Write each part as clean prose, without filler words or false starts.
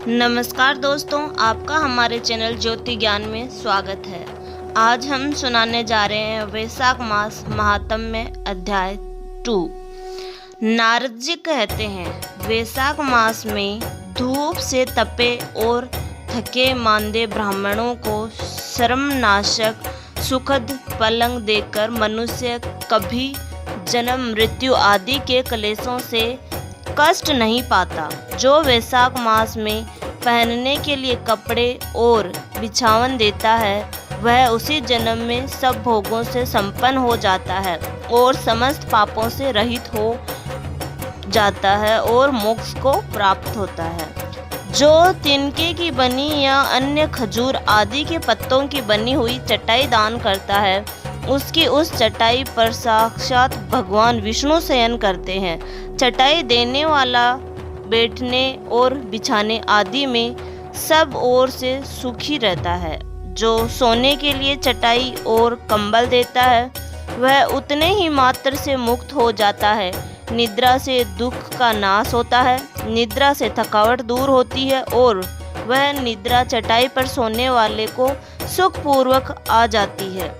नमस्कार दोस्तों, आपका हमारे चैनल ज्योति ज्ञान में स्वागत है। आज हम सुनाने जा रहे हैं वैशाख मास महात्म्य अध्याय 2। नारद जी कहते हैं, वैशाख मास में धूप से तपे और थके मांदे ब्राह्मणों को श्रमनाशक सुखद पलंग देकर मनुष्य कभी जन्म मृत्यु आदि के क्लेशों से कष्ट नहीं पाता। जो वैशाख मास में पहनने के लिए कपड़े और बिछावन देता है, वह उसी जन्म में सब भोगों से संपन्न हो जाता है और समस्त पापों से रहित हो जाता है और मोक्ष को प्राप्त होता है। जो तिनके की बनी या अन्य खजूर आदि के पत्तों की बनी हुई चटाई दान करता है, उसकी उस चटाई पर साक्षात भगवान विष्णु शयन करते हैं। चटाई देने वाला बैठने और बिछाने आदि में सब ओर से सुखी रहता है। जो सोने के लिए चटाई और कंबल देता है, वह उतने ही मात्र से मुक्त हो जाता है। निद्रा से दुख का नाश होता है, निद्रा से थकावट दूर होती है और वह निद्रा चटाई पर सोने वाले को सुखपूर्वक आ जाती है।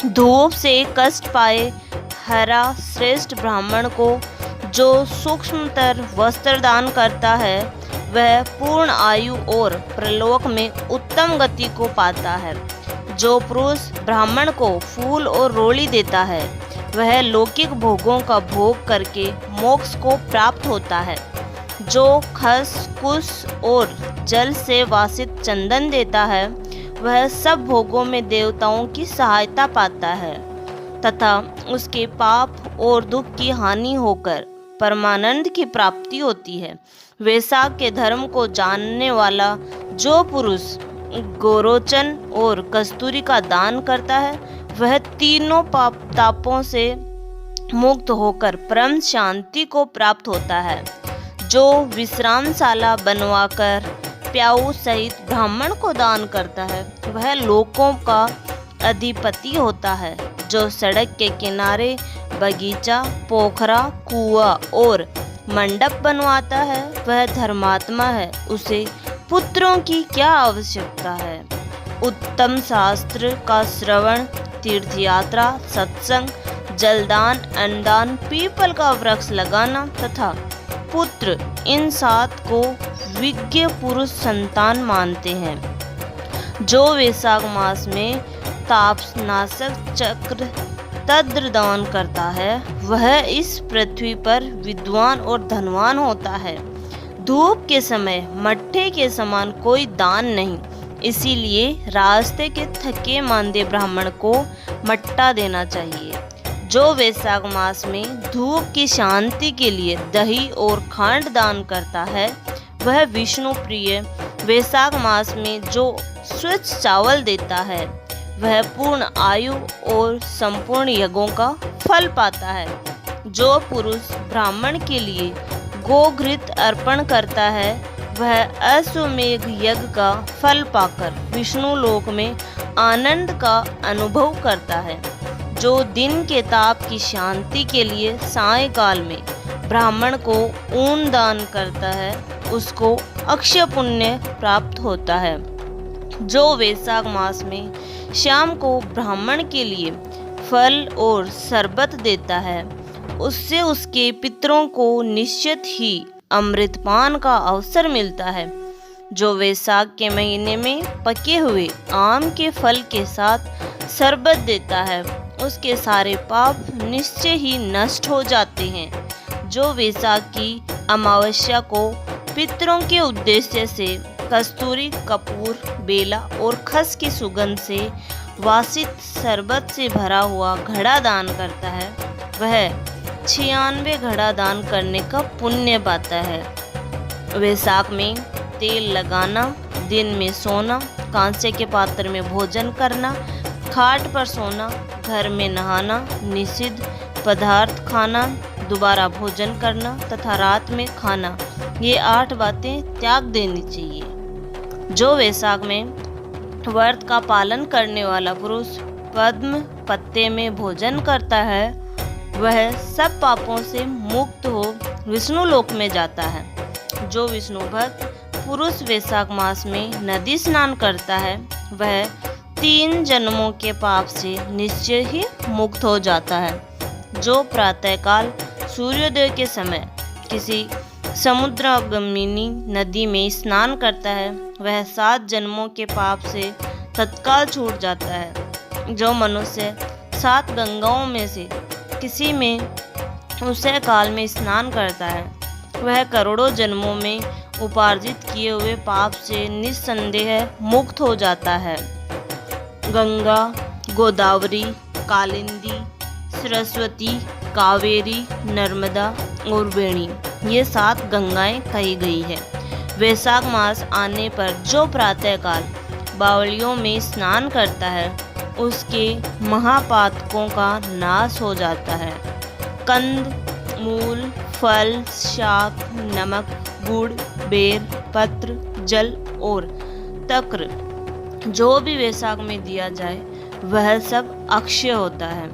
धूप से कष्ट पाए हरा श्रेष्ठ ब्राह्मण को जो सूक्ष्मतर वस्त्र दान करता है, वह पूर्ण आयु और प्रलोक में उत्तम गति को पाता है। जो पुरुष ब्राह्मण को फूल और रोली देता है, वह लौकिक भोगों का भोग करके मोक्ष को प्राप्त होता है। जो खस कुश और जल से वासित चंदन देता है, वह सब भोगों में देवताओं की सहायता पाता है तथा उसके पाप और दुख की हानि होकर परमानंद की प्राप्ति होती है। वैशाख के धर्म को जानने वाला जो पुरुष गोरोचन और कस्तूरी का दान करता है, वह तीनों तापों से मुक्त होकर परम शांति को प्राप्त होता है। जो विश्रामशाला बनवाकर प्याऊ सहित ब्राह्मण को दान करता है, वह लोकों का अधिपति होता है। जो सड़क के किनारे बगीचा, पोखरा, कुआं और मंडप बनवाता है, वह धर्मात्मा है। उसे पुत्रों की क्या आवश्यकता है। उत्तम शास्त्र का श्रवण, तीर्थयात्रा, सत्संग, जलदान, अन्नदान, पीपल का वृक्ष लगाना तथा पुत्र, इन 7 को विज्ञ पुरुष संतान मानते हैं। जो वैशाख मास में तापनाशक चक्र तद्र दान करता है, वह इस पृथ्वी पर विद्वान और धनवान होता है। धूप के समय मट्ठे के समान कोई दान नहीं, इसीलिए रास्ते के थके मांदे ब्राह्मण को मट्टा देना चाहिए। जो वैशाख मास में धूप की शांति के लिए दही और खांड दान करता है, वह विष्णु प्रिय। वैशाख मास में जो स्वच्छ चावल देता है, वह पूर्ण आयु और संपूर्ण यज्ञों का फल पाता है। जो पुरुष ब्राह्मण के लिए गोघृत अर्पण करता है, वह अश्वमेघ यज्ञ का फल पाकर विष्णु लोक में आनंद का अनुभव करता है। जो दिन के ताप की शांति के लिए सायंकाल में ब्राह्मण को ऊन दान करता है, उसको अक्षय पुण्य प्राप्त होता है। जो वैशाख मास में शाम को ब्राह्मण के लिए फल और शरबत देता है, उससे उसके पितरों को निश्चित ही अमृतपान का अवसर मिलता है। जो वैशाख के महीने में पके हुए आम के फल के साथ शरबत देता है, उसके सारे पाप निश्चय ही नष्ट हो जाते हैं। जो वैशाख की अमावस्या को पितरों के उद्देश्य से कस्तूरी, कपूर, बेला और खस की सुगंध से वासित शरबत से भरा हुआ घड़ा दान करता है, वह 96 घड़ा दान करने का पुण्य पाता है। वैशाख में तेल लगाना, दिन में सोना, कांसे के पात्र में भोजन करना, खाट पर सोना, घर में नहाना, निषिद्ध पदार्थ खाना, दोबारा भोजन करना तथा रात में खाना, ये 8 बातें त्याग देनी चाहिए। जो वैशाख में व्रत का पालन करने वाला पुरुष पद्म पत्ते में भोजन करता है, वह सब पापों से मुक्त हो विष्णु लोक में जाता है। जो विष्णु भक्त पुरुष वैशाख मास में नदी स्नान करता है वह 3 जन्मों के पाप से निश्चय ही मुक्त हो जाता है। जो प्रातःकाल सूर्योदय के समय किसी समुद्रगामिनी नदी में स्नान करता है वह 7 जन्मों के पाप से तत्काल छूट जाता है। जो मनुष्य 7 गंगाओं में से किसी में उसे काल में स्नान करता है वह करोड़ों जन्मों में उपार्जित किए हुए पाप से निस्संदेह मुक्त हो जाता है। गंगा, गोदावरी, कालिंदी, सरस्वती, कावेरी, नर्मदा और वेणी ये 7 गंगाएं कही गई है। वैशाख मास आने पर जो प्रातःकाल बावलियों में स्नान करता है उसके महापातकों का नाश हो जाता है। कंद, मूल, फल, शाक, नमक, गुड़, बेर, पत्र, जल और तक्र जो भी वैशाख में दिया जाए वह सब अक्षय होता है।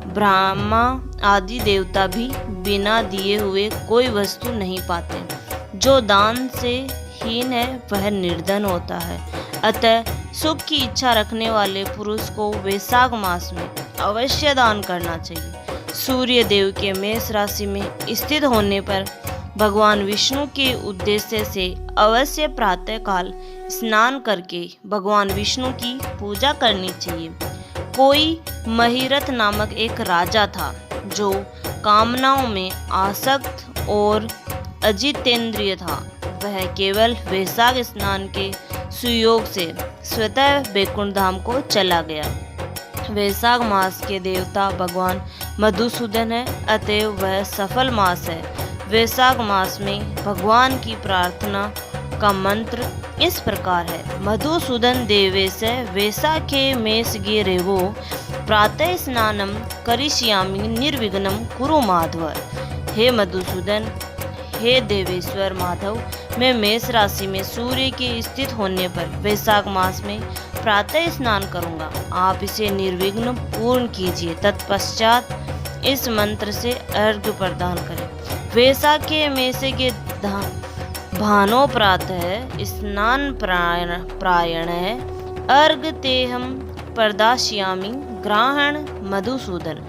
ब्रह्मा आदि देवता भी बिना दिए हुए कोई वस्तु नहीं पाते। जो दान से हीन है वह निर्धन होता है। अतः सुख की इच्छा रखने वाले पुरुष को वैशाख मास में अवश्य दान करना चाहिए। सूर्य देव के मेष राशि में स्थित होने पर भगवान विष्णु के उद्देश्य से अवश्य प्रातःकाल स्नान करके भगवान विष्णु की पूजा करनी चाहिए। कोई महिरथ नामक एक राजा था जो कामनाओं में आसक्त और अजितेंद्रिय था। वह केवल वैशाख स्नान के सुयोग से स्वतः वैकुंठ धाम को चला गया। वैशाख मास के देवता भगवान मधुसूदन है, अतएव वह सफल मास है। वैशाख मास में भगवान की प्रार्थना का मंत्र इस प्रकार है। मधुसूदन देवेश वैशाखे मेषगे रेवो प्रातः स्नानम करिष्यामि निर्विघ्नं कुरु माधव। हे मधुसूदन, हे देवेश्वर माधव, मैं मेष राशि में सूर्य के स्थित होने पर वैशाख मास में प्रातः स्नान करूंगा। आप इसे निर्विघ्न पूर्ण कीजिए। तत्पश्चात इस मंत्र से अर्घ्य प्रदान करें। वैशाखे मेषगे भानो प्रातः स्नान प्रायण अर्घ तेहम प्रदास्यामि ग्रहण मधुसूदन।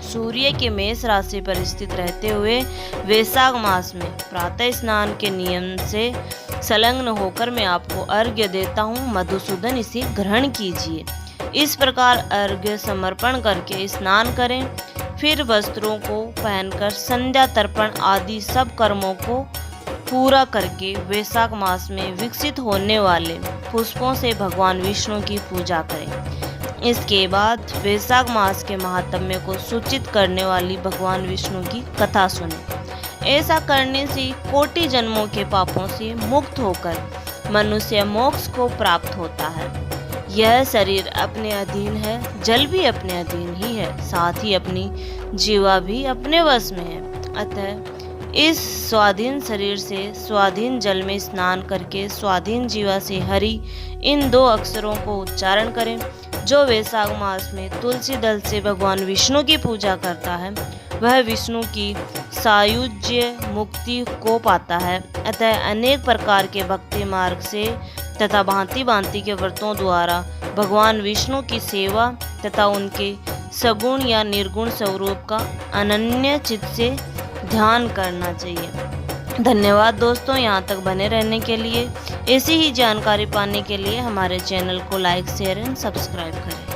सूर्य के मेष राशि पर स्थित रहते हुए वैशाख मास में प्रातः स्नान के नियम से संलग्न होकर मैं आपको अर्घ्य देता हूँ। मधुसूदन इसे ग्रहण कीजिए। इस प्रकार अर्घ्य समर्पण करके स्नान करें। फिर वस्त्रों को पहनकर संध्या तर्पण आदि सब कर्मों को पूरा करके वैशाख मास में विकसित होने वाले पुष्पों से भगवान विष्णु की पूजा करें। इसके बाद वैशाख मास के महात्म्य को सूचित करने वाली भगवान विष्णु की कथा सुने। ऐसा करने से कोटि जन्मों के पापों से मुक्त होकर मनुष्य मोक्ष को प्राप्त होता है। यह शरीर अपने अधीन है, जल भी अपने अधीन ही है, साथ ही अपनी जीवा भी अपने वश में है। अतः इस स्वाधीन शरीर से स्वाधीन जल में स्नान करके स्वाधीन जीवा से हरि इन 2 अक्षरों को उच्चारण करें। जो वैशाख मास में तुलसी दल से भगवान विष्णु की पूजा करता है वह विष्णु की सायुज्य मुक्ति को पाता है। अतः अनेक प्रकार के भक्ति मार्ग से तथा भांति भांति के व्रतों द्वारा भगवान विष्णु की सेवा तथा उनके सगुण या निर्गुण स्वरूप का अनन्य चित्त से ध्यान करना चाहिए। धन्यवाद दोस्तों, यहाँ तक बने रहने के लिए। ऐसी ही जानकारी पाने के लिए हमारे चैनल को लाइक, शेयर एंड सब्सक्राइब करें।